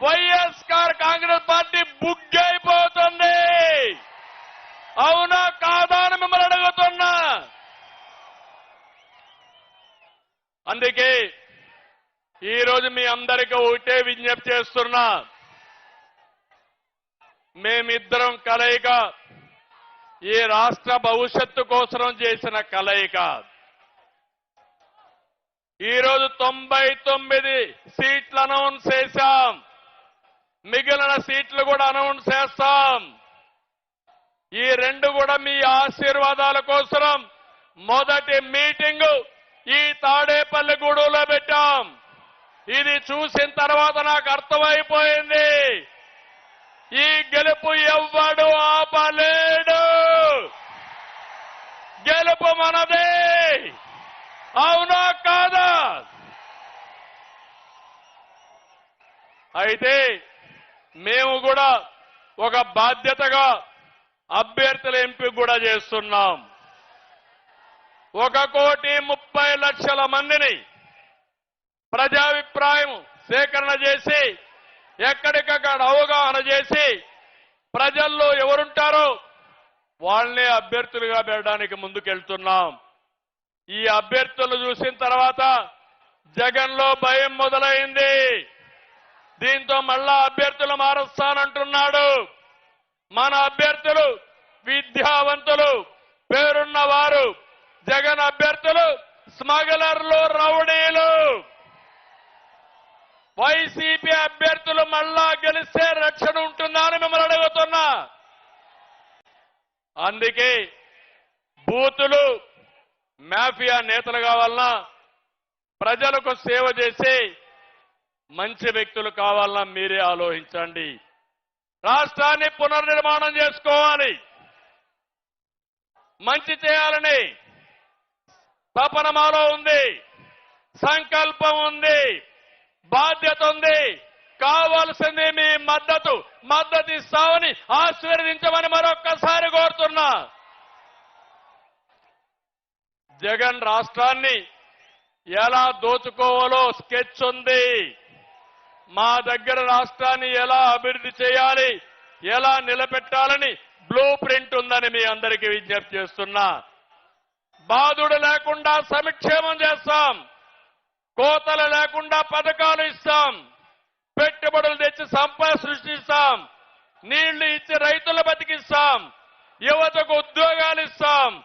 YSR Congress party బుగ్గైపోతుంది. అవునా కాదా అని మిమ్మల్ని అడుగుతున్నా. అందుకే ఈరోజు మీ అందరికీ ఒకటే విజ్ఞప్తి చేస్తున్నా. మేమిద్దరం కలయిక ఈ రాష్ట్ర భవిష్యత్తు కోసం చేసిన కలయిక. ఈరోజు 99 సీట్లు అనౌన్స్ చేశాం. మిగిలిన సీట్లు కూడా అనౌన్స్ చేస్తాం. ఈ రెండు కూడా మీ ఆశీర్వాదాల కోసం మొదటి మీటింగు ఈ తాడేపల్లిగూడెంలో పెట్టాం. ఇది చూసిన తర్వాత నాకు అర్థమైపోయింది, ఈ గెలుపు ఎవ్వడు ఆపలేడు. గెలుపు మనదే. అవునా కాదా? అయితే మేము కూడా ఒక బాధ్యతగా అభ్యర్థుల ఎంపిక కూడా చేస్తున్నాం. 1,30,00,000 మందిని ప్రజాభిప్రాయం సేకరణ చేసి ఎక్కడికక్కడ అవగాహన చేసి ప్రజల్లో ఎవరుంటారో వాళ్ళనే అభ్యర్థులుగా పెట్టడానికి ముందుకెళ్తున్నాం. ఈ అభ్యర్థులు చూసిన తర్వాత జగన్లో భయం మొదలైంది. దీంతో మళ్ళా అభ్యర్థులు మారుస్తానంటున్నాడు. మన అభ్యర్థులు విద్యావంతులు, పేరున్న వారు. జగన్ అభ్యర్థులు స్మగ్లర్లు, రౌడీలు. వైసీపీ అభ్యర్థులు మళ్ళా గెలిస్తే రక్షణ ఉంటుందా అని మిమ్మల్ని అడుగుతున్నా. అందుకే బూతులు మాఫియా నేతలు కావాలన్నా, ప్రజలకు సేవ చేసే మంచి వ్యక్తులు కావాలన్నా మీరే ఆలోచించండి. రాష్ట్రాన్ని పునర్నిర్మాణం చేసుకోవాలి, మంచి చేయాలని తపన మాలో ఉంది, సంకల్పం ఉంది, బాధ్యత ఉంది. కావాల్సింది మీ మద్దతు ఇస్తామని ఆశీర్వదించమని మరొక్కసారి కోరుతున్నా. జగన్ రాష్ట్రాన్ని ఎలా దోచుకోవాలో స్కెచ్ ఉంది. మా దగ్గర రాష్ట్రాన్ని ఎలా అభివృద్ధి చేయాలి, ఎలా నిలబెట్టాలని బ్లూ ప్రింట్ ఉందని మీ అందరికీ విజ్ఞప్తి చేస్తున్నా. బాధుడు లేకుండా సంక్షేమం చేస్తాం, కోతలు లేకుండా పథకాలు ఇస్తాం, పెట్టుబడులు తెచ్చి సంపద సృష్టిస్తాం, నీళ్లు ఇచ్చి రైతులు బతికిస్తాం, యువతకు ఉద్యోగాలు ఇస్తాం.